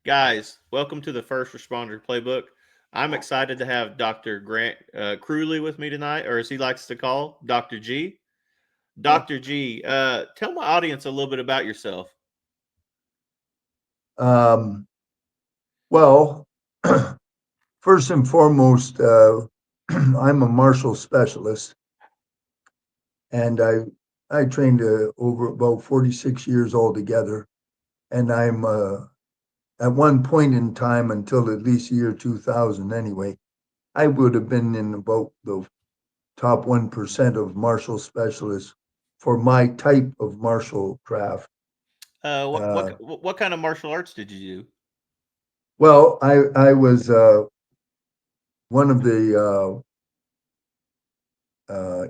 Guys, welcome to the First Responder Playbook. I'm excited to have Dr. Grant Kruhly with me tonight, or as he likes to call, Dr. G. Yeah. Dr. G, tell my audience a little bit about yourself. Um, well, first and foremost, I'm a martial specialist, and I trained over about 46 years altogether. And I'm at one point in time until at least year 2000, anyway, I would have been in about the top 1% of martial specialists for my type of martial craft. Uh, what Uh, what what kind of martial arts did you do? well, I was one of the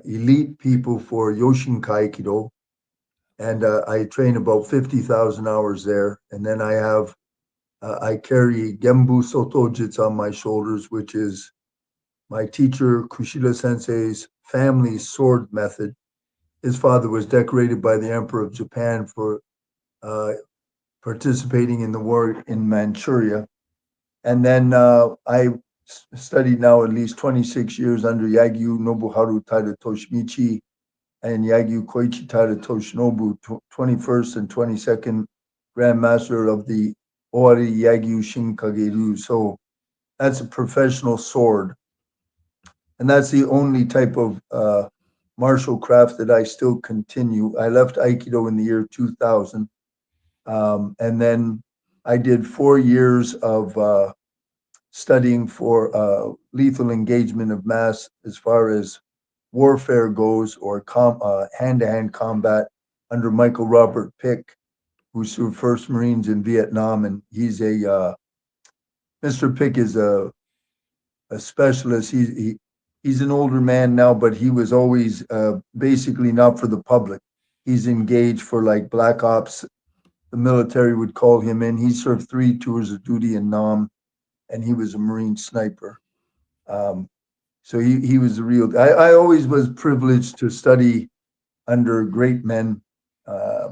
elite people for Yoshinkai Aikido, and I train about 50,000 hours there. And then I carry Gembu Soto Jits on my shoulders, which is my teacher Kushida Sensei's family sword method. His father was decorated by the Emperor of Japan for uh, participating in the war in Manchuria. And then I studied now at least 26 years under Yagyu Nobuharu Taida Toshimichi and Yagyu Koichi Tada Toshinobu, 21st and 22nd Grand Master of the Owari Yagyu Shinkageru. So that's a professional sword. And that's the only type of martial craft that I still continue. I left Aikido in the year 2000. And then I did 4 years of studying for lethal engagement of mass as far as warfare goes, or hand-to-hand combat under Michael Robert Pick, who served First Marines in Vietnam, and he's a Mr. Pick is a specialist. He's an older man now, but he was always basically not for the public. He's engaged for like black ops. The military would call him in. He served 3 tours of duty in Nam, and he was a Marine sniper. Um, so he was a real. I always was privileged to study under great men, uh,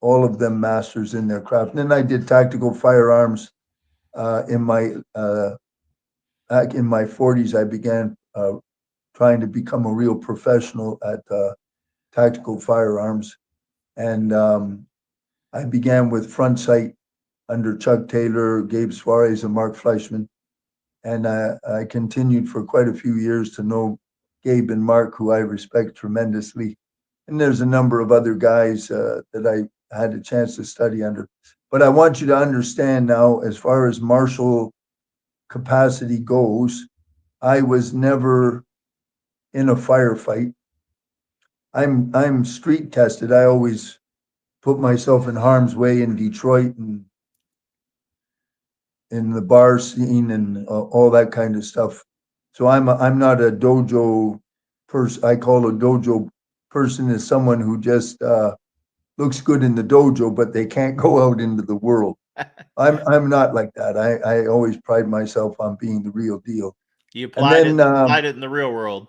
all of them masters in their craft. And then I did tactical firearms in my back in my 40s. I began trying to become a real professional at tactical firearms, and I began with front sight under Chuck Taylor, Gabe Suarez, and Mark Fleischman. And I continued for quite a few years to know Gabe and Mark, who I respect tremendously. And there's a number of other guys that I had a chance to study under. But I want you to understand now, as far as martial capacity goes, I was never in a firefight. I'm street tested. I always put myself in harm's way in Detroit and in the bar scene and all that kind of stuff. So I'm not a dojo person. I call a dojo person is someone who just looks good in the dojo, but they can't go out into the world. I'm not like that. I always pride myself on being the real deal. You And applied it then applied it in the real world.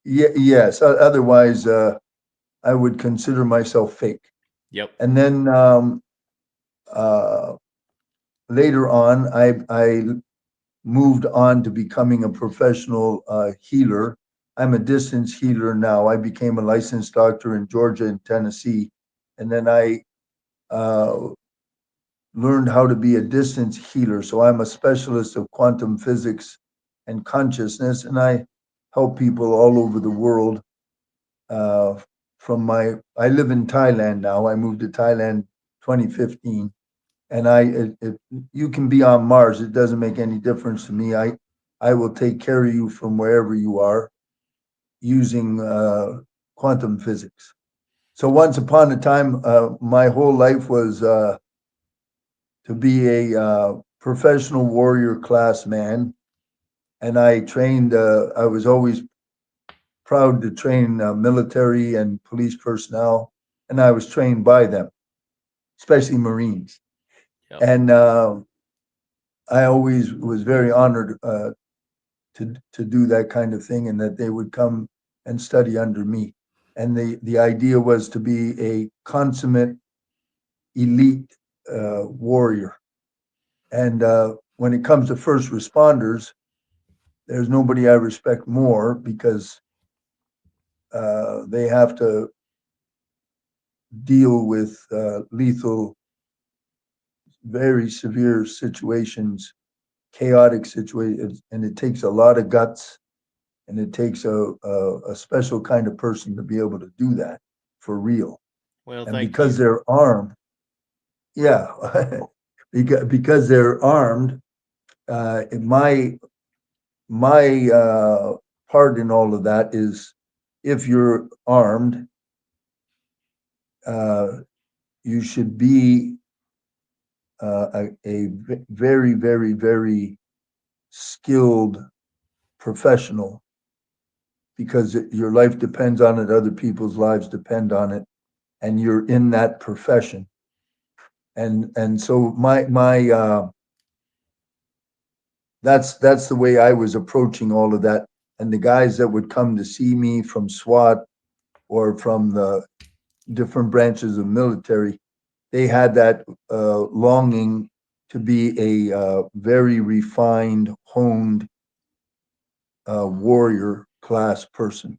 yes, otherwise I would consider myself fake. Yep. And then uh, later on, I moved on to becoming a professional healer. I'm a distance healer now. I became a licensed doctor in Georgia and Tennessee, and then I uh, learned how to be a distance healer. So I'm a specialist of quantum physics and consciousness, and I help people all over the world. Uh, I live in Thailand now. I moved to Thailand 2015, and if you can be on Mars, it doesn't make any difference to me. I will take care of you from wherever you are using quantum physics. So once upon a time, my whole life was to be a professional warrior class man, and I trained. I was always proud to train military and police personnel, and I was trained by them, especially Marines. Yep. And I always was very honored to do that kind of thing, and that they would come and study under me. And the idea was to be a consummate elite warrior. And when it comes to first responders, there's nobody I respect more because they have to deal with lethal, very severe situations, chaotic situations, and it takes a lot of guts, and it takes a special kind of person to be able to do that for real. Well, And thank because you. they're armed, yeah, because they're armed, my part in all of that is if you're armed, uh, you should be a very, very, very skilled professional because your life depends on it, other people's lives depend on it, and you're in that profession. And so that's the way I was approaching all of that. And the guys that would come to see me from SWAT or from the different branches of military, they had that longing to be a very refined, honed warrior class person,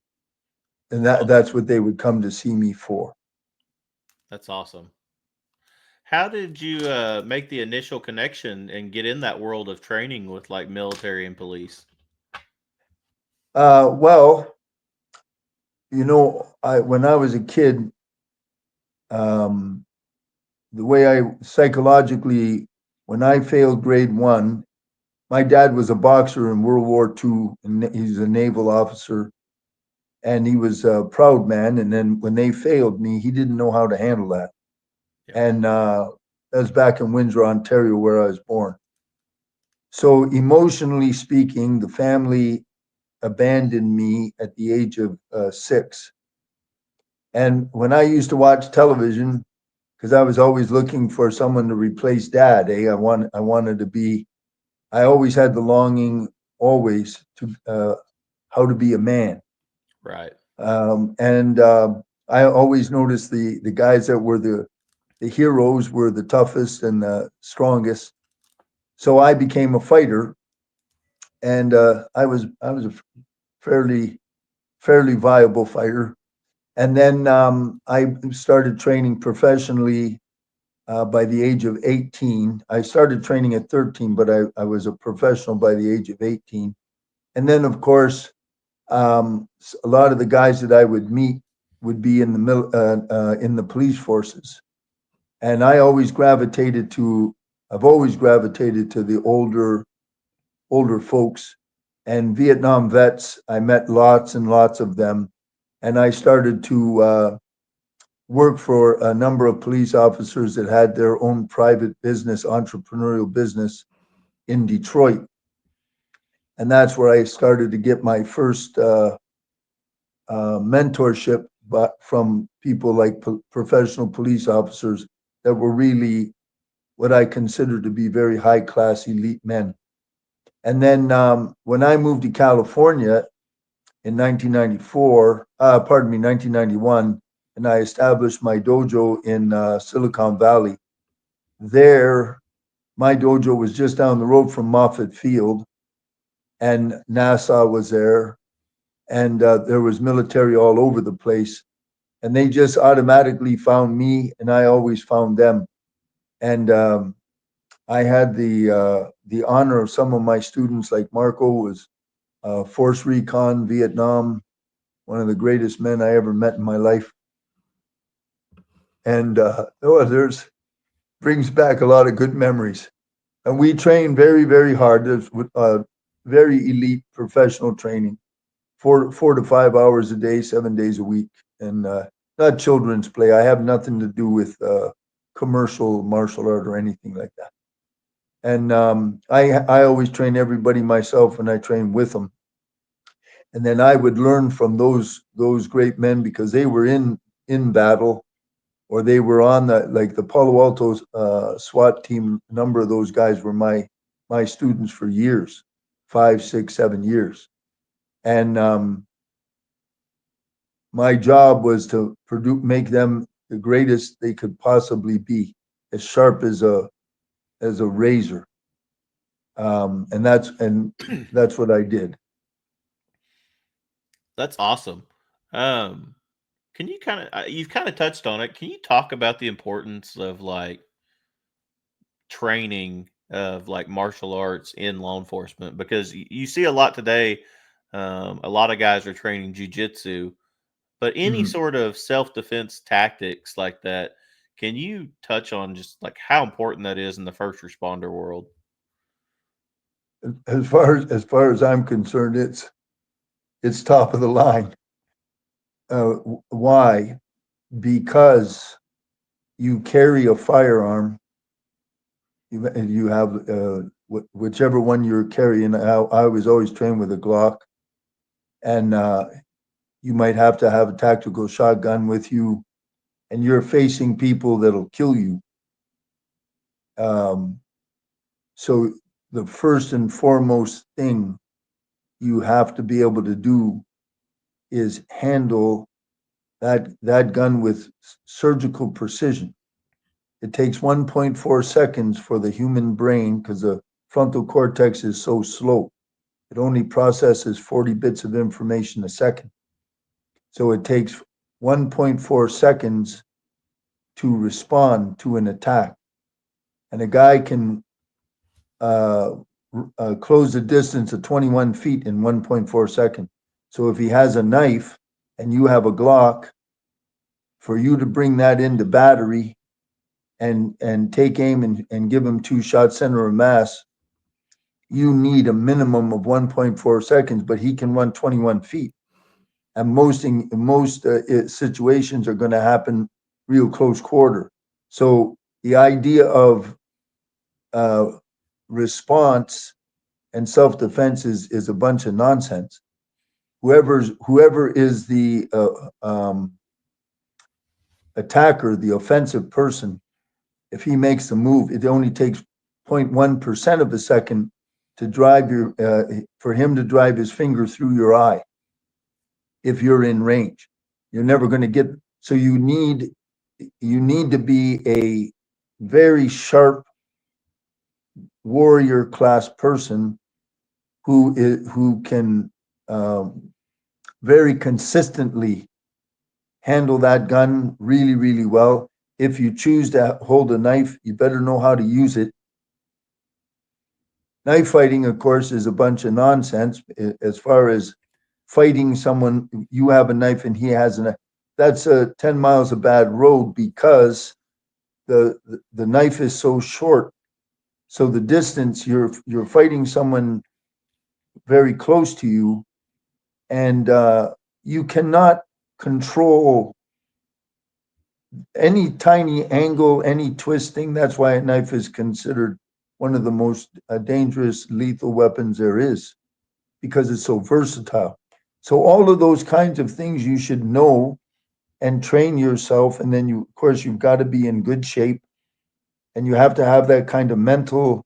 and Well, that's what they would come to see me for. that's awesome. How did you make the initial connection and get in that world of training with like military and police? Well, I when I was a kid, um, the way I psychologically, when I failed grade one, my dad was a boxer in World War II, and he's a naval officer, and he was a proud man. And then when they failed me, he didn't know how to handle that. Yeah. And that was back in Windsor, Ontario, where I was born. So emotionally speaking, the family abandoned me at the age of 6. And when I used to watch television, because I was always looking for someone to replace dad, I wanted to be. I always had the longing, always to how to be a man. Right. And I always noticed the guys that were the heroes were the toughest and the strongest. So I became a fighter, and I was a fairly viable fighter. And then I started training professionally by the age of 18. I started training at 13, but I was a professional by the age of 18. And then, of course, a lot of the guys that I would meet would be in the police forces, and I've always gravitated to the older folks and Vietnam vets. I met lots and lots of them, and I started to work for a number of police officers that had their own private business, entrepreneurial business in Detroit. And that's where I started to get my first mentorship, but from people like professional police officers that were really what I consider to be very high class elite men. And then when I moved to California in 1994, pardon me, 1991, and I established my dojo in Silicon Valley. There, my dojo was just down the road from Moffett Field, and NASA was there, and there was military all over the place. And they just automatically found me, and I always found them. And I had the honor of some of my students, like Marco, was Force Recon, Vietnam, one of the greatest men I ever met in my life. And oh, there's brings back a lot of good memories. And we train very, very hard. There's very elite professional training, 4 to 5 hours a day, 7 days a week, and not children's play. I have nothing to do with commercial martial art or anything like that. And I always train everybody myself, and I train with them. And then I would learn from those great men because they were in battle, or they were on the Palo Alto SWAT team. A number of those guys were my students for years, 5, 6, 7 years. And my job was to make them the greatest they could possibly be. as sharp as a razor. And that's what I did. That's awesome. Um, can you kind of you've kind of touched on it? Can you talk about the importance of like training of like martial arts in law enforcement? Because you see a lot today. A lot of guys are training jujitsu, but any Mm. sort of self defense tactics like that. Can you touch on just like how important that is in the first responder world? As far as I'm concerned, it's top of the line. Why? Because you carry a firearm. You have whichever one you're carrying. I was always trained with a Glock, and you might have to have a tactical shotgun with you, and you're facing people that'll kill you. Um, so the first and foremost thing you have to be able to do is handle that gun with surgical precision. It takes 1.4 seconds for the human brain because the frontal cortex is so slow. It only processes 40 bits of information a second. So it takes 1.4 seconds to respond to an attack. And a guy can uh, close the distance of 21 feet in 1.4 seconds. So if he has a knife and you have a Glock, for you to bring that into battery and take aim and give him two shots center of mass, you need a minimum of 1.4 seconds, but he can run 21 feet. And most situations are going to happen real close quarter. So the idea of uh, response and self defense is a bunch of nonsense. Whoever is the attacker, the offensive person, if he makes the move, it only takes 0.1% of a second to drive for him to drive his finger through your eye. If you're in range, you're never going to get. So you need to be a very sharp warrior class person who can very consistently handle that gun really, really well. If you choose to hold a knife, you better know how to use it. Knife fighting, of course, is a bunch of nonsense. As far as fighting someone, you have a knife and he has a knife. That's 10 miles of bad road because the knife is so short. So the distance you're fighting someone very close to you, and you cannot control any tiny angle, any twisting. That's why a knife is considered one of the most dangerous, lethal weapons there is because it's so versatile. So all of those kinds of things you should know and train yourself, and then of course, you've got to be in good shape, and you have to have that kind of mental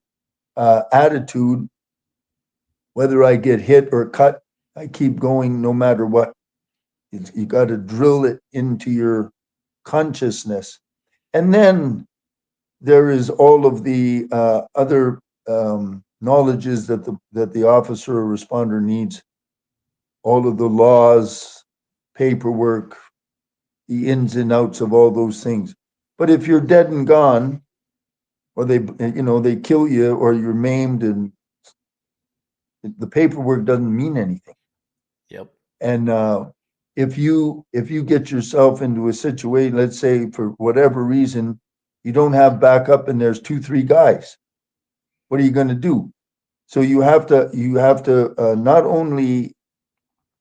attitude. Whether I get hit or cut, I keep going no matter what. You got to drill it into your consciousness, and then there is all of the other knowledges that the officer or responder needs, all of the laws, paperwork, the ins and outs of all those things. But if you're dead and gone, or they kill you, or you're maimed, and the paperwork doesn't mean anything. Yep. And if you get yourself into a situation, let's say for whatever reason, you don't have backup, and there's 2, 3 guys, what are you going to do? So you have to not only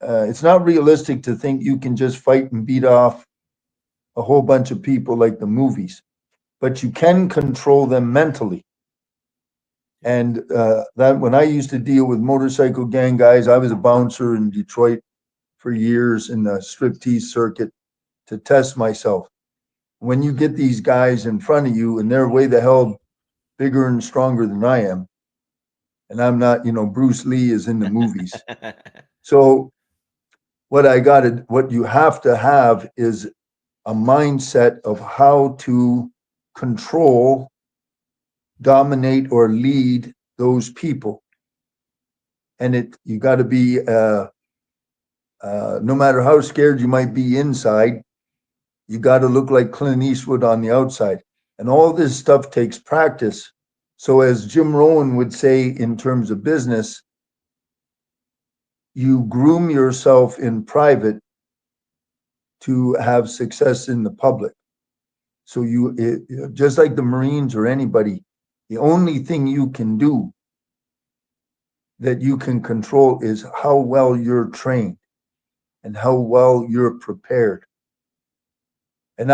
it's not realistic to think you can just fight and beat off a whole bunch of people like the movies, but you can control them mentally. Yep. And that when I used to deal with motorcycle gang guys, I was a bouncer in Detroit for years in the striptease circuit to test myself. When you get these guys in front of you and they're way the hell bigger and stronger than I am, and I'm not, Bruce Lee is in the movies. So what you have to have is a mindset of how to control, dominate, or lead those people. And you got to be, no matter how scared you might be inside, you got to look like Clint Eastwood on the outside. And all this stuff takes practice. So, as Jim Rohn would say in terms of business, you groom yourself in private to have success in the public. So, just like the Marines or anybody, the only thing you can do that you can control is how well you're trained and how well you're prepared. And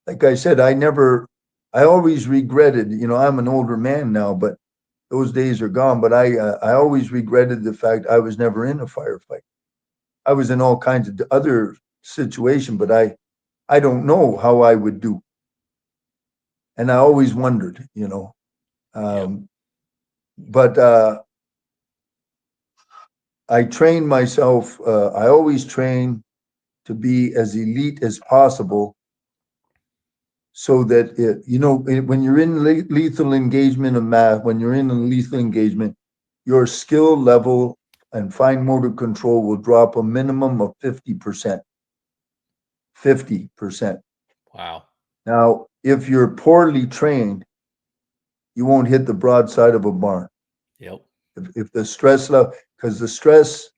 like I said, I always regretted, I'm an older man now, but those days are gone. But I always regretted the fact I was never in a firefight. I was in all kinds of other situations, but I don't know how I would do. And I always wondered. Yep. But I trained myself. I always train to be as elite as possible so that when you're in lethal engagement of math, when you're in a lethal engagement, your skill level and fine motor control will drop a minimum of 50%. 50%. Wow. Now, if you're poorly trained, you won't hit the broadside of a barn. Yep. If the stress level, because the stress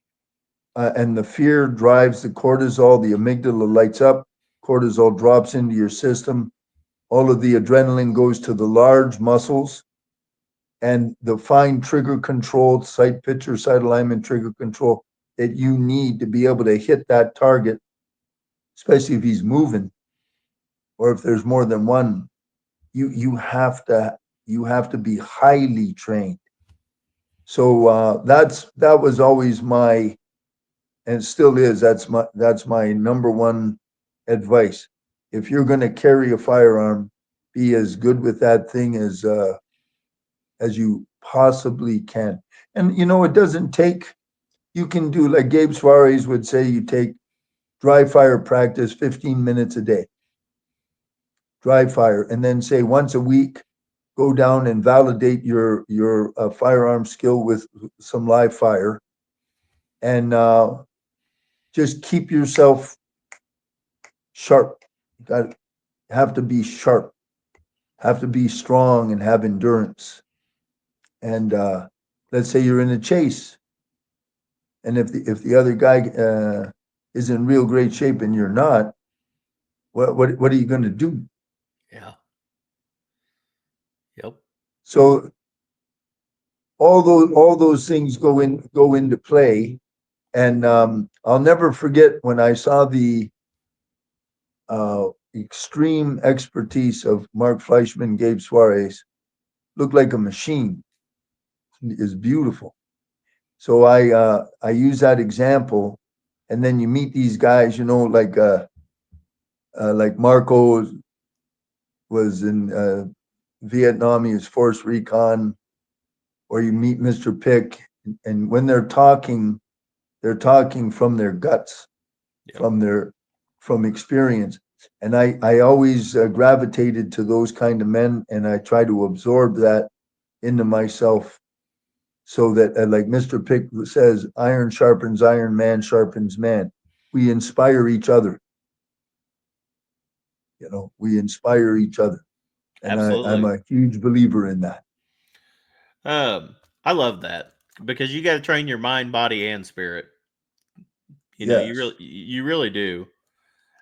and the fear drives the cortisol, the amygdala lights up, cortisol drops into your system, all of the adrenaline goes to the large muscles, and the fine trigger control, sight picture, sight alignment trigger control that you need to be able to hit that target, especially if he's moving or if there's more than one. You have to be highly trained. So that was always my, and still is, that's my number one advice. If you're going to carry a firearm, be as good with that thing as you possibly can. And it doesn't take. You can do, like Gabe Suarez would say, you take dry fire practice 15 minutes a day, dry fire, and then say once a week, go down and validate your firearm skill with some live fire, and just keep yourself sharp. You got have to be sharp, have to be strong, and have endurance. And let's say you're in a chase, and if the other guy is in real great shape and you're not, what are you going to do? Yeah. Yep. So all those things go into play. And I'll never forget when I saw the extreme expertise of Mark Fleischman, Gabe Suarez. Looked like a machine. Is beautiful. So I use that example, and then you meet these guys, like Marco was in Vietnam. He was force recon. Or you meet Mr. Pick, and when they're talking from their guts, Yep. from experience. And I always gravitated to those kind of men, and I try to absorb that into myself, so that, like Mr. Pick says, iron sharpens iron, man sharpens man. We inspire each other. We inspire each other, and I'm Absolutely. a huge believer in that. I love that because you got to train your mind, body, and spirit. Yes. You really do.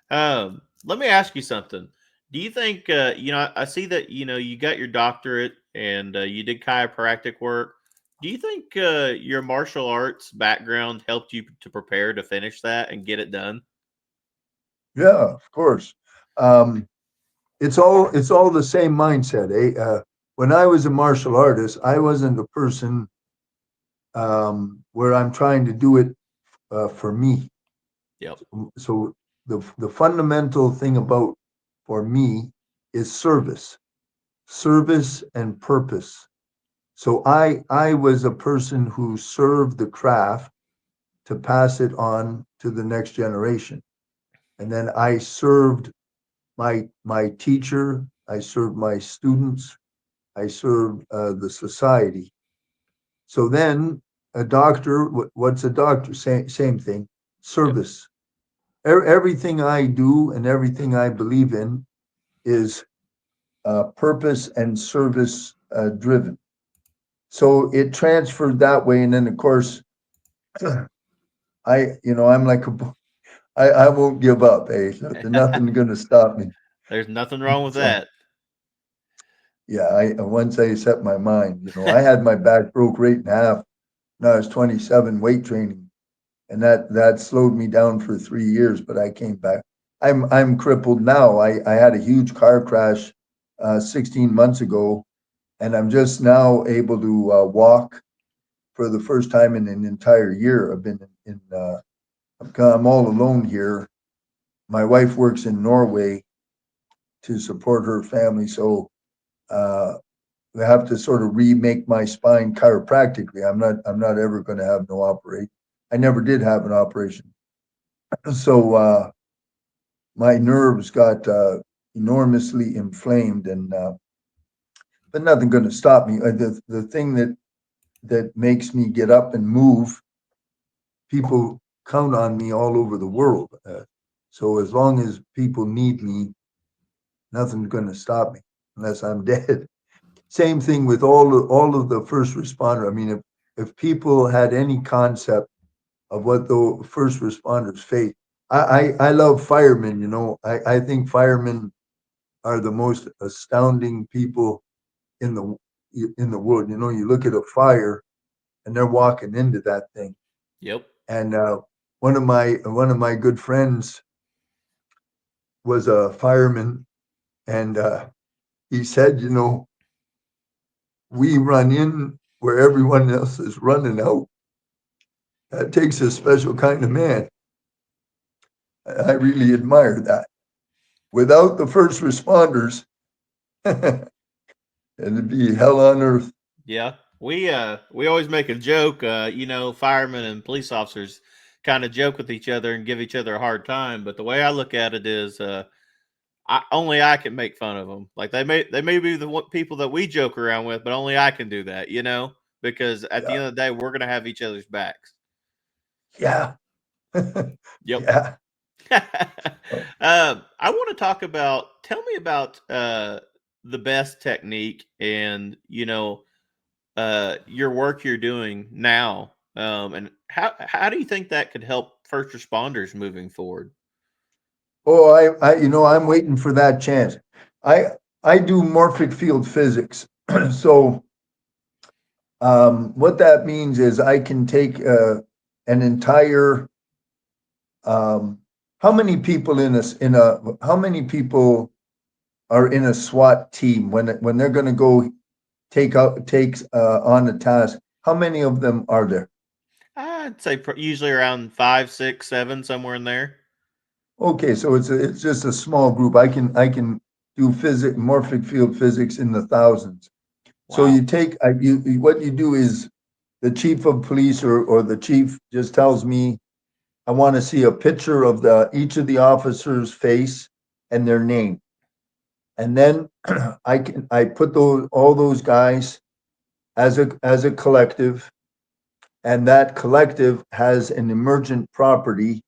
Let me ask you something. Do you think I see that you got your doctorate and you did chiropractic work. Do you think your martial arts background helped you to prepare to finish that and get it done? Yeah, of course. Um, it's all the same mindset. When I was a martial artist, I wasn't a person where I'm trying to do it for me. Yep. So the fundamental thing about, for me, is service and purpose. So I was a person who served the craft to pass it on to the next generation, and then I served my teacher I serve my students, I serve the society. So then a doctor, what's a doctor? Same thing, Yep. service. Everything I do and everything I believe in is purpose and service driven. So it transferred that way. And then, of course, I'm like, I won't give up. Eh? Nothing going to stop me. There's nothing wrong with So, that. yeah, once I set my mind, I had my back broke right in half when I was 27 weight training, and that slowed me down for 3 years. But I came back. I'm crippled now. I had a huge car crash 16 months ago, and I'm just now able to walk for the first time in an entire year. I've been I'm all alone here. My wife works in Norway to support her family, so uh, I have to sort of remake my spine chiropractically. I'm not ever going to have no operation. I never did have an operation, so my nerves got enormously inflamed, and but nothing going to stop me. The thing that makes me get up and move, people count on me all over the world. So as long as people need me, nothing's going to stop me unless I'm dead. Same thing with all of the first responder. I mean, if people had any concept of what the first responders face, I love firemen. I think firemen are the most astounding people in the world. You look at a fire and they're walking into that thing. Yep. And one of my good friends was a fireman, and he said, we run in where everyone else is running out. That takes a special kind of man. I really admire that. Without the first responders, it'd be hell on earth. Yeah. We always make a joke, firemen and police officers kind of joke with each other and give each other a hard time, but the way I look at it is only I can make fun of them. Like they may be the people that we joke around with, but only I can do that, because at the Yeah, end of the day, we're gonna have each other's backs. yeah, Yep. yeah. I want to talk about. Tell me about the best technique and your work you're doing now, and how do you think that could help first responders moving forward? Oh, I'm waiting for that chance. I I do morphic field physics, so what that means is I can take an entire um, how many people how many people are in a SWAT team when they're going to go takes on a task? How many of them are there? I'd say usually around five, six, seven, somewhere in there. Okay, so it's just a small group. I can do morphic field physics in the thousands. So Wow. you take what you do is the chief of police or the chief just tells me I want to see a picture of the each of the officers' face and their name. And then I put all those guys as a collective, and that collective has an emergent property,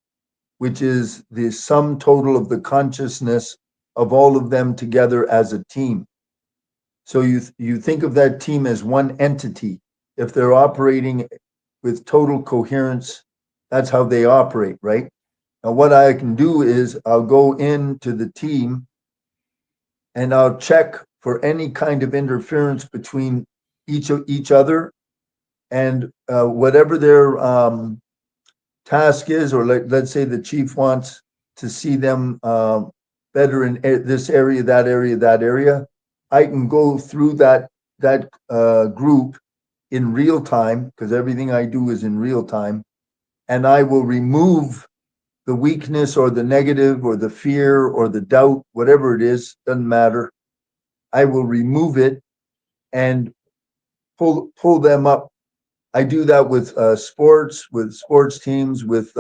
which is the sum total of the consciousness of all of them together as a team. So you think of that team as one entity. If they're operating with total coherence, that's how they operate, right? Now, what I can do is I'll go into the team and I'll check for any kind of interference between each other and whatever their task is, or let's say the chief wants to see them better in this area, that area, that area. I can go through that group in real time because everything I do is in real time, and I will remove the weakness or the negative or the fear or the doubt, whatever it is, doesn't matter. I will remove it and pull them up. I do that with sports teams, with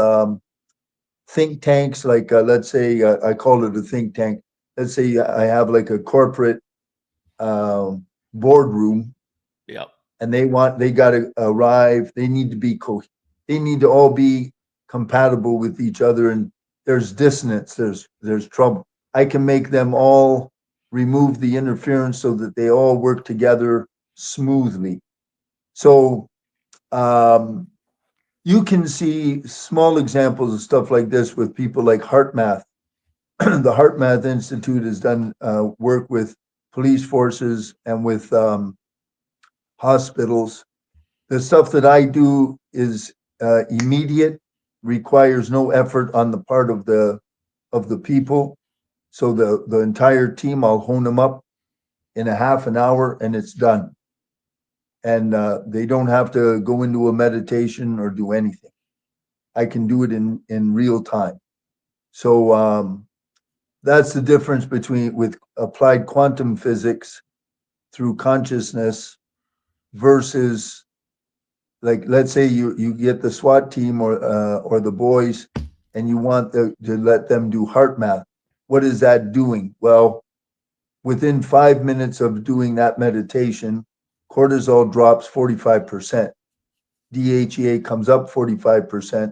think tanks. Like let's say I call it a think tank. let's say I have like a corporate boardroom, Yep. and they got to arrive. They need to be they need to all be compatible with each other, and there's dissonance. There's trouble. I can make them all remove the interference so that they all work together smoothly. So um, you can see small examples of stuff like this with people like HeartMath. The HeartMath Institute has done work with police forces and with hospitals. The stuff that I do is immediate, requires no effort on the part of the people. So the entire team, I'll hone them up in a half an hour, and it's done. And they don't have to go into a meditation or do anything. I can do it in real time. So that's the difference between with applied quantum physics through consciousness versus, like, let's say you get the SWAT team or the boys, and you want to let them do heart math. What is that doing? Well, within 5 minutes of doing that meditation, cortisol drops 45%, DHEA comes up 45%,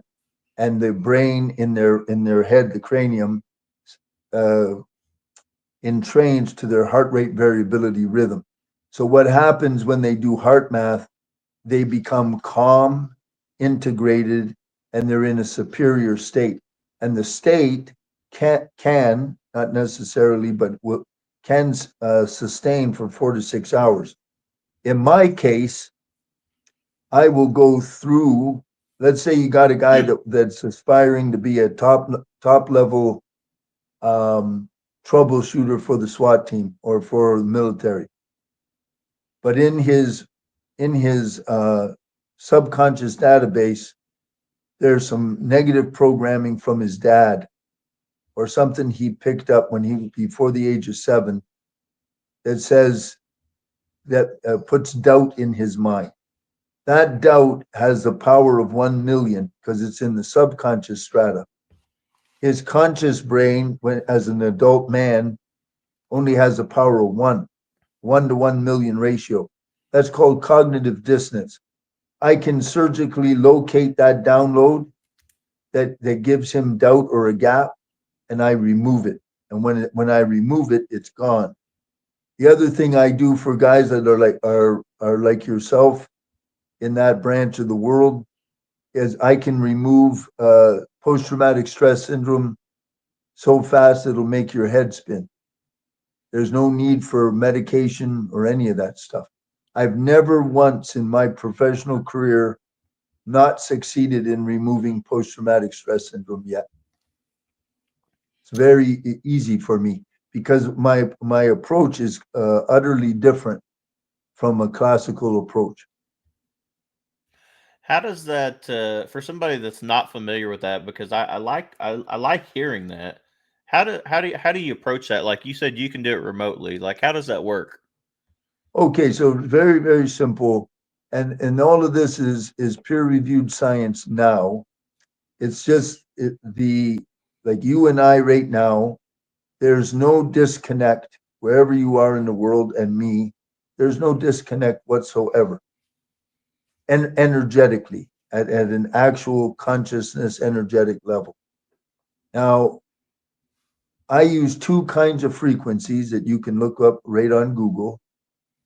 and the brain in their head, the cranium, uh, entrains to their heart rate variability rhythm. So what happens when they do heart math? They become calm, integrated, and they're in a superior state. And the state can not necessarily, but can sustain for 4 to 6 hours. In my case, I will go through. Let's say you got a guy that's aspiring to be a top level um, troubleshooter for the SWAT team or for the military, but in his subconscious database, there's some negative programming from his dad or something he picked up when he before the age of 7 that says that puts doubt in his mind. That doubt has the power of 1 million because it's in the subconscious strata. His conscious brain, when as an adult man, only has a power of 1 to 1 million ratio. That's called cognitive dissonance. I can surgically locate that download that gives him doubt or a gap, and I remove it. And when I remove it, it's gone. The other thing I do for guys that are like yourself in that branch of the world is I can remove post traumatic stress syndrome so fast it'll make your head spin. There's no need for medication or any of that stuff. I've never once in my professional career not succeeded in removing post traumatic stress syndrome yet. It's very easy for me because my approach is utterly different from a classical approach. How does that for somebody that's not familiar with that? Because I like hearing that. How do you approach that? Like you said, you can do it remotely. Like how does that work? Okay, so very simple, and all of this is peer reviewed science now. It's just the like you and I right now. There's no disconnect wherever you are in the world and me. There's no disconnect whatsoever, and energetically at an actual consciousness energetic level. Now, I use two kinds of frequencies that you can look up right on Google.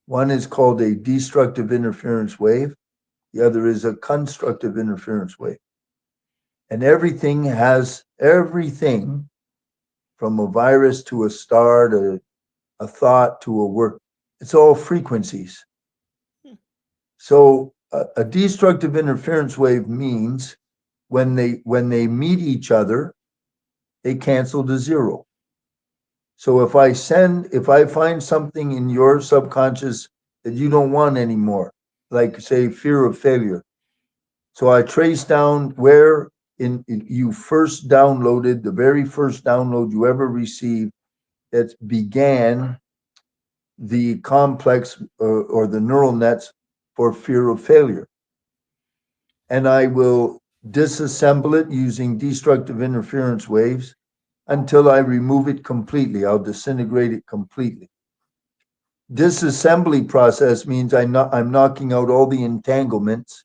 One is called a destructive interference wave. The other is a constructive interference wave. And everything from a virus to a star to a thought to a word. It's all frequencies. So a destructive interference wave means when they meet each other, they cancel to zero. So if I find something in your subconscious that you don't want anymore, like say fear of failure, so I trace down where in you first downloaded the very first download you ever received that began the complex or the neural nets for fear of failure. And I will disassemble it using destructive interference waves. until I remove it completely. I'll disintegrate it completely. Disassembly process means I'm knocking out all the entanglements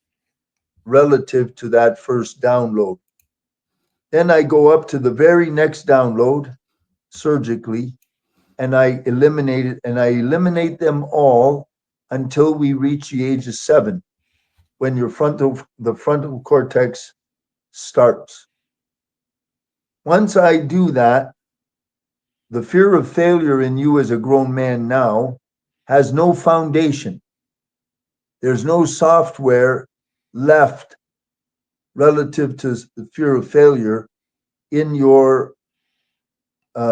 relative to that first download. Then I go up to the very next download surgically, and I eliminate it, and I eliminate them all until we reach the age of 7, when the frontal cortex starts. Once I do that, the fear of failure in you as a grown man now has no foundation. There's no software left relative to the fear of failure in your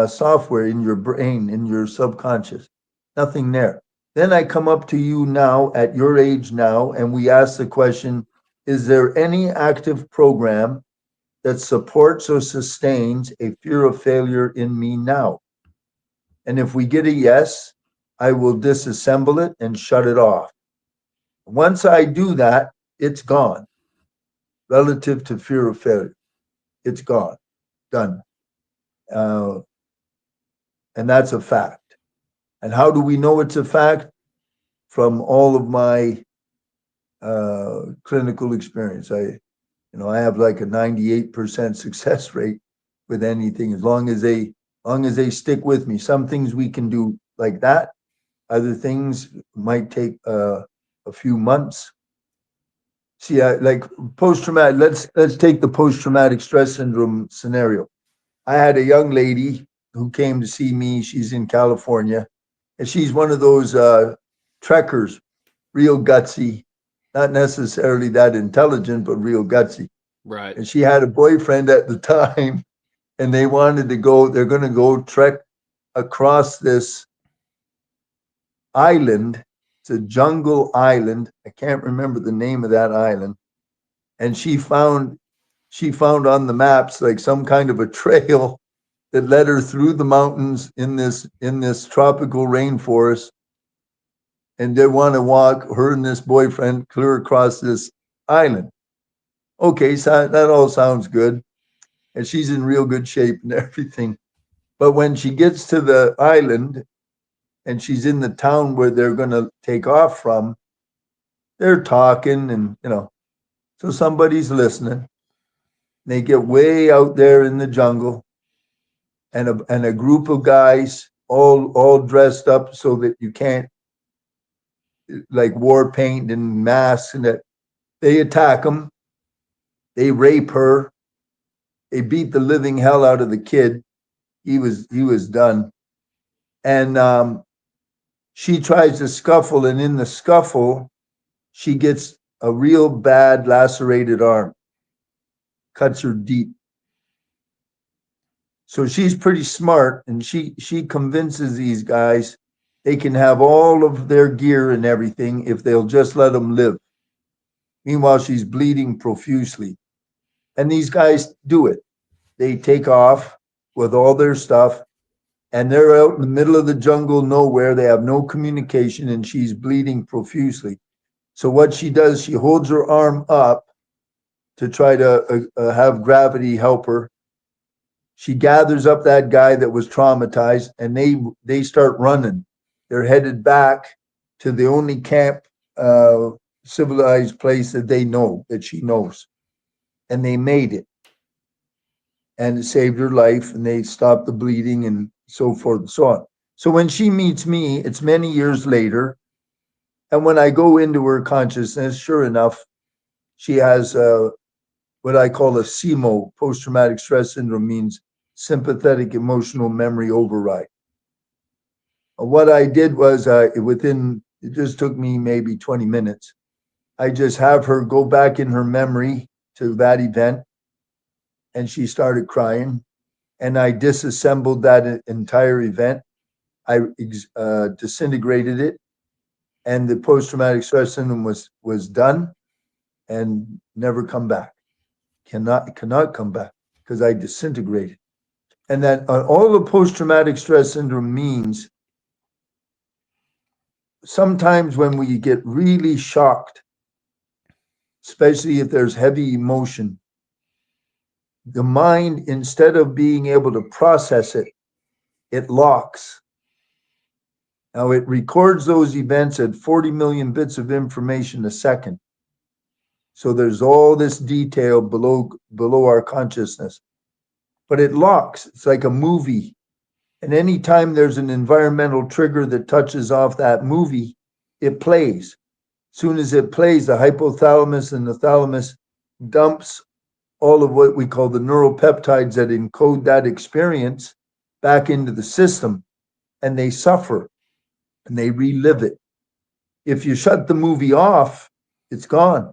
software, in your brain, in your subconscious. Nothing there. Then I come up to you now at your age now, and we ask the question, is there any active program that supports or sustains a fear of failure in me now? And if we get a yes, I will disassemble it and shut it off. Once I do that, it's gone relative to fear of failure. It's gone, done. Uh, and that's a fact. And how do we know it's a fact? From all of my clinical experience. I have like a 98% success rate with anything, as long as they stick with me. Some things we can do like that. Other things might take a few months. See, like post traumatic. Let's take the post traumatic stress syndrome scenario. I had a young lady who came to see me. She's in California, and she's one of those trekkers, real gutsy, not necessarily that intelligent, but real gutsy. Right. And she had a boyfriend at the time, and they wanted to go. They're going to go trek across this island. It's a jungle island. I can't remember the name of that island. And she found on the maps like some kind of a trail that led her through the mountains in this tropical rainforest. And they want to walk her and this boyfriend clear across this island. Okay, so that all sounds good. And she's in real good shape and everything. But when she gets to the island and she's in the town where they're going to take off from, they're talking and so somebody's listening. They get way out there in the jungle, and a group of guys all dressed up so that you can't, like war paint and masks, and that they attack them, they rape her, they beat the living hell out of the kid. He was done. And she tries to scuffle, and in the scuffle she gets a real bad lacerated arm, cuts her deep. So she's pretty smart, and she convinces these guys they can have all of their gear and everything if they'll just let them live. Meanwhile, she's bleeding profusely. And these guys do it. They take off with all their stuff, and they're out in the middle of the jungle, nowhere. They have no communication, and she's bleeding profusely. So what she does, she holds her arm up to try to have gravity help her. She gathers up that guy that was traumatized, and they start running. They're headed back to the only camp, uh, civilized place that they know, that she knows, and they made it, and it saved her life, and they stopped the bleeding, and so forth and so on. So when she meets me, it's many years later, and when I go into her consciousness, sure enough, she has what I call a SEMO, post traumatic stress syndrome, means sympathetic emotional memory override. What I did was, it just took me maybe 20 minutes. I just have her go back in her memory to that event, and she started crying. And I disassembled that entire event. I disintegrated it, and the post traumatic stress syndrome was done and never come back. Cannot come back because I disintegrated. And that all the post traumatic stress syndrome means, sometimes when we get really shocked, especially if there's heavy emotion, The mind, instead of being able to process it, it locks. Now it records those events at 40 million bits of information a second. So there's all this detail below our consciousness. But it locks. It's like a movie. And anytime there's an environmental trigger that touches off that movie, it plays. As soon as it plays, the hypothalamus and the thalamus dumps all of what we call the neuropeptides that encode that experience back into the system, and they suffer and they relive it. If you shut the movie off, it's gone.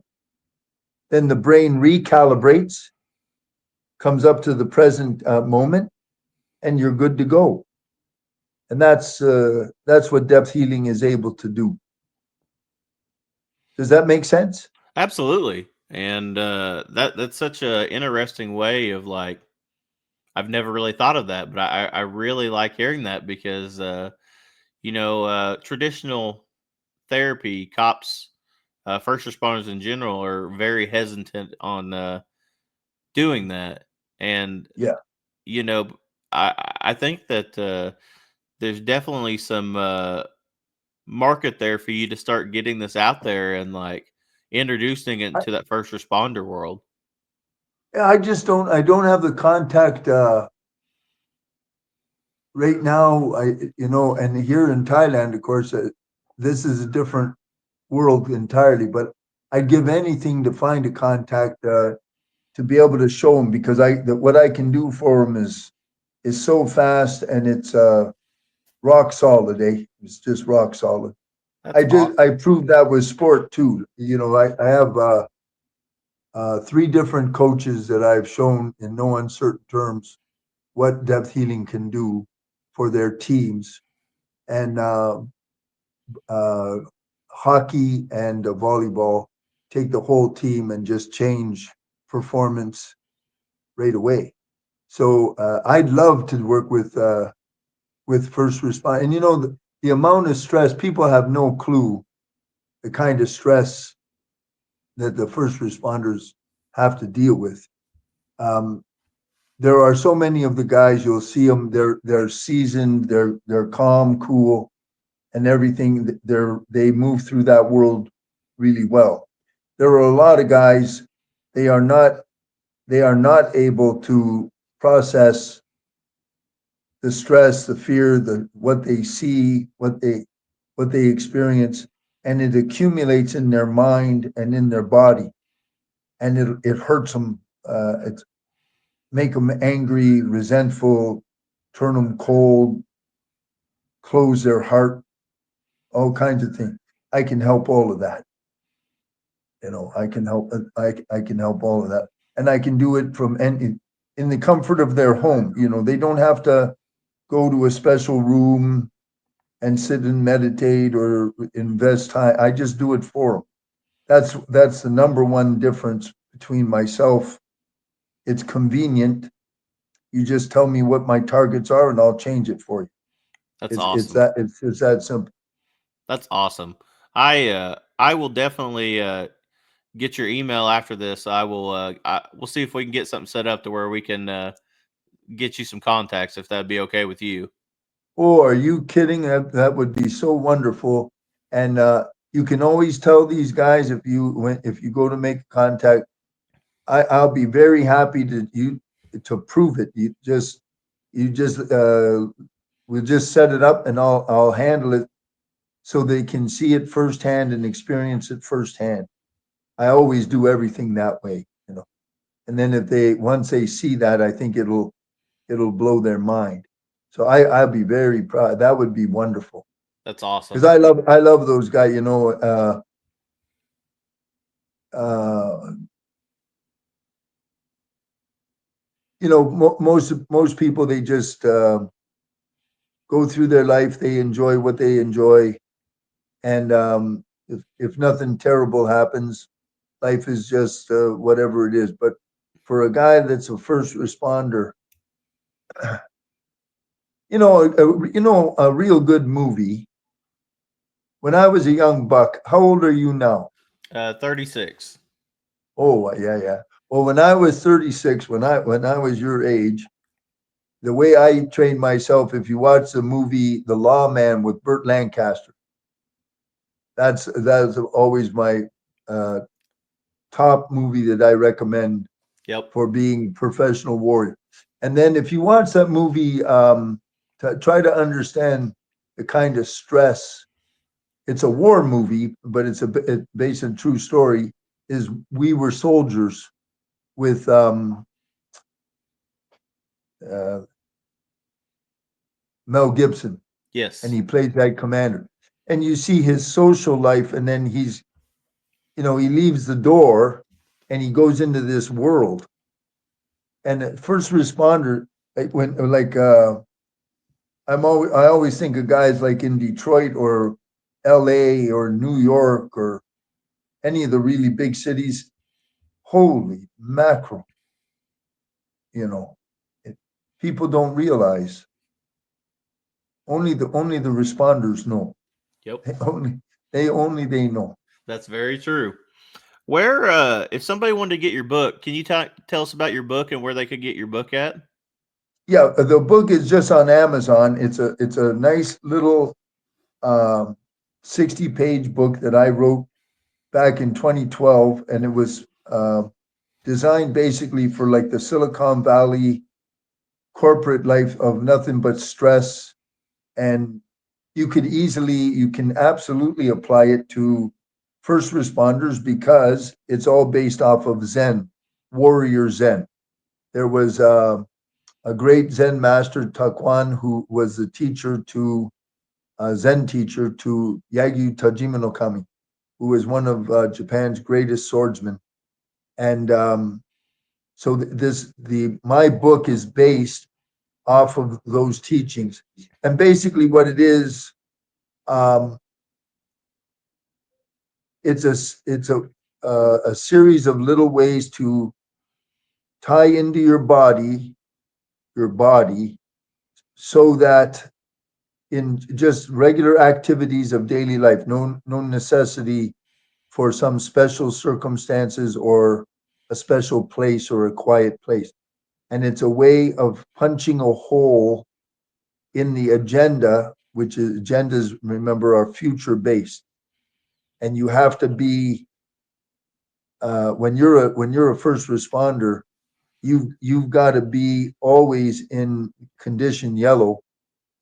Then the brain recalibrates, comes up to the present moment, and you're good to go. And that's what depth healing is able to do. Does that make sense? Absolutely. And that's such a interesting way of like I've never really thought of that, but I really like hearing that because traditional therapy, cops, first responders in general are very hesitant on doing that. And Yeah. you know, I think that there's definitely some market there for you to start getting this out there and like introducing it I, into that first responder world. I just don't have the contact right now. And here in Thailand, of course, this is a different world entirely. But I'd give anything to find a contact to be able to show them, because what I can do for them is so fast, and it's rock solid. It's just rock solid. That's I awesome. proved that with sport too. I have three different coaches that I've shown in no uncertain terms what depth healing can do for their teams, and uh, hockey and volleyball take the whole team and just change performance right away. So I'd love to work with first responders. And the amount of stress, people have no clue the kind of stress that the first responders have to deal with. Um, there are so many of the guys, you'll see them. They're seasoned. They're calm, cool, and everything. They move through that world really well. There are a lot of guys. They are not. They are not able to process the stress, the fear, the what they see, what they experience, and it accumulates in their mind and in their body, and it hurts them. It make them angry, resentful, turn them cold, close their heart, all kinds of things. I can help all of that. I can help. I can help all of that, and I can do it from any in the comfort of their home. They don't have to go to a special room and sit and meditate or invest time. I just do it for them. That's the number one difference between myself. It's convenient. You just tell me what my targets are, and I'll change it for you. That's It's awesome. that it's that simple. That's awesome. I will definitely get your email after this. We'll see if we can get something set up to where we can get you some contacts if that'd be okay with you. Oh, are you kidding? That would be so wonderful. And you can always tell these guys, if you go to make contact, I'll be very happy to prove it. You just we'll just set it up, and I'll handle it so they can see it firsthand and experience it firsthand. I always do everything that way. And then if they once they see that, I think it'll blow their mind. So I'll be very proud. That would be wonderful, That's because awesome. I love those guys. Uh, most people, they just go through their life. They enjoy what they enjoy, and if nothing terrible happens, life is just whatever it is. But for a guy that's a first responder, a real good movie. When I was a young buck, how old are you now? 36. Oh, yeah, yeah. Well, when I was 36, when I was your age, the way I trained myself, if you watch the movie The Lawman with Burt Lancaster, that's always my uh, top movie that I recommend Yep. for being professional warrior. And then if you watch that movie, to try to understand the kind of stress. It's a war movie, but it's based on true story. Is We Were Soldiers with uh, Mel Gibson, and Yes. he plays that commander. And you see his social life, and then he leaves the door, and he goes into this world. And at first responder, when like I always think of guys like in Detroit or L.A. or New York or any of the really big cities. Holy mackerel! You know, it, people don't realize. Only the responders know. Yep. They only they know. That's very true. Where, if somebody wanted to get your book, can you tell us about your book and where they could get your book at? Yeah, the book is just on Amazon. It's a nice little 60-page book that I wrote back in 2012, and it was designed basically for like the Silicon Valley corporate life of nothing but stress. And you can absolutely apply it to first responders because it's all based off of Zen, warrior Zen. There was a great Zen master, Taekwondo, who was the teacher to Zen teacher to Yagyu Tajima no Kami, who was one of Japan's greatest swordsmen. And so this the my book is based off of those teachings. And basically, what it is, um, it's a series of little ways to tie into your body, so that in just regular activities of daily life, no necessity for some special circumstances or a special place or a quiet place. And it's a way of punching a hole in the agenda, which is agendas, remember, are future based. And you have to be when you're a first responder, you've got to be always in condition yellow,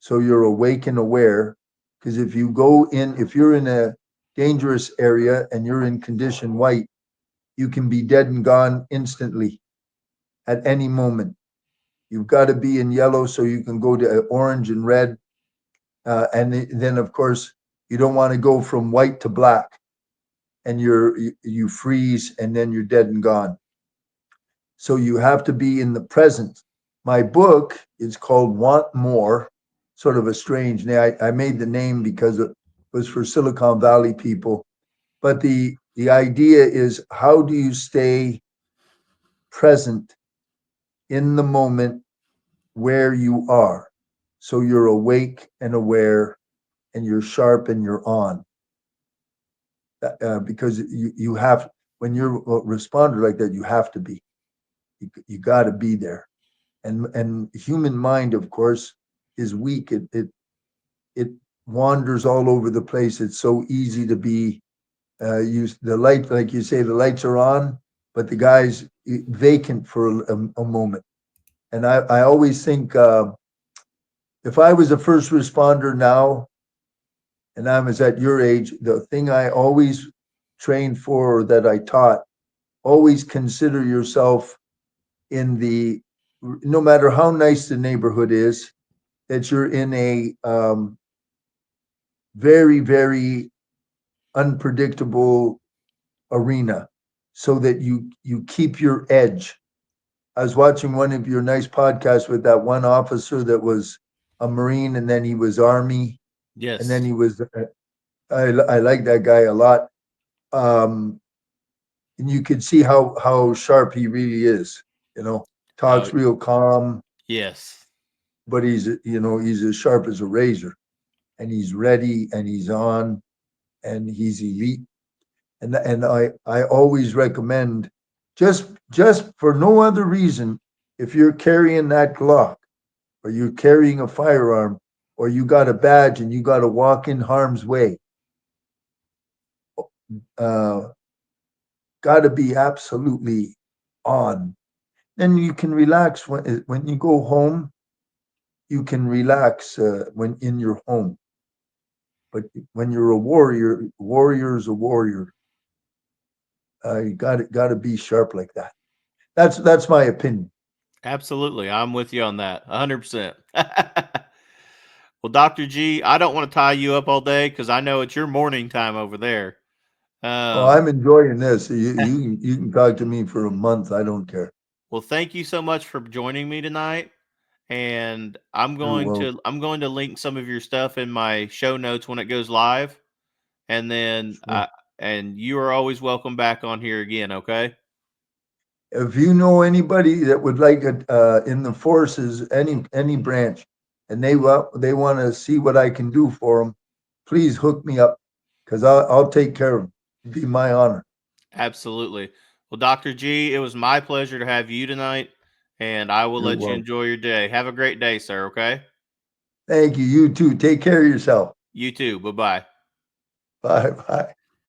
so you're awake and aware. Because if you're in a dangerous area and you're in condition white, you can be dead and gone instantly at any moment. You've got to be in yellow so you can go to orange and red, and then of course you don't want to go from white to black, and you freeze and then you're dead and gone. So you have to be in the present. My book is called Want More, sort of a strange name. I made the name because it was for Silicon Valley people. But the idea is, how do you stay present in the moment where you are? So you're awake and aware and you're sharp and you're on. Because you have, when you're a responder like that, you have to be. You got to be there. And human mind, of course, is weak. It wanders all over the place. It's so easy to be used. The light, like you say, the lights are on, but the guy's vacant for a moment. And I always think, if I was a first responder now and I was at your age, the thing I always trained for, or that I taught, always consider yourself in the, no matter how nice the neighborhood is, that you're in a very, very unpredictable arena, so that you keep your edge. I was watching one of your nice podcasts with that one officer that was a Marine, and then he was Army, and then Yes. he was. I like that guy a lot, um, and you could see how sharp he really is. You know, Oh, talks real calm, yes. but he's as sharp as a razor, and he's ready, and he's on, and he's elite. And I always recommend just for no other reason, if you're carrying that Glock or you're carrying a firearm or you got a badge and you got to walk in harm's way, uh, got to be absolutely on. Then you can relax when you go home. You can relax when in your home. But when you're a warrior is a warrior. You got to be sharp like that. That's my opinion. Absolutely. I'm with you on that. 100%. Well, Dr. G, I don't want to tie you up all day because I know it's your morning time over there. Oh, Um, I'm enjoying this. You can talk to me for a month. I don't care. well, thank you so much for joining me tonight. And You're welcome. I'm going to link some of your stuff in my show notes when it goes live. And then Sure. and you are always welcome back on here again, okay? If you know anybody that would like it in the forces, any branch, and they want to see what I can do for them, please hook me up because I'll take care of them. It'd be my honor. Absolutely. Well, Dr. G, it was my pleasure to have you tonight, and I will You're let you welcome. enjoy your day. Have a great day, sir, okay? Thank you. You too. Take care of yourself. You too. Bye-bye. Bye bye.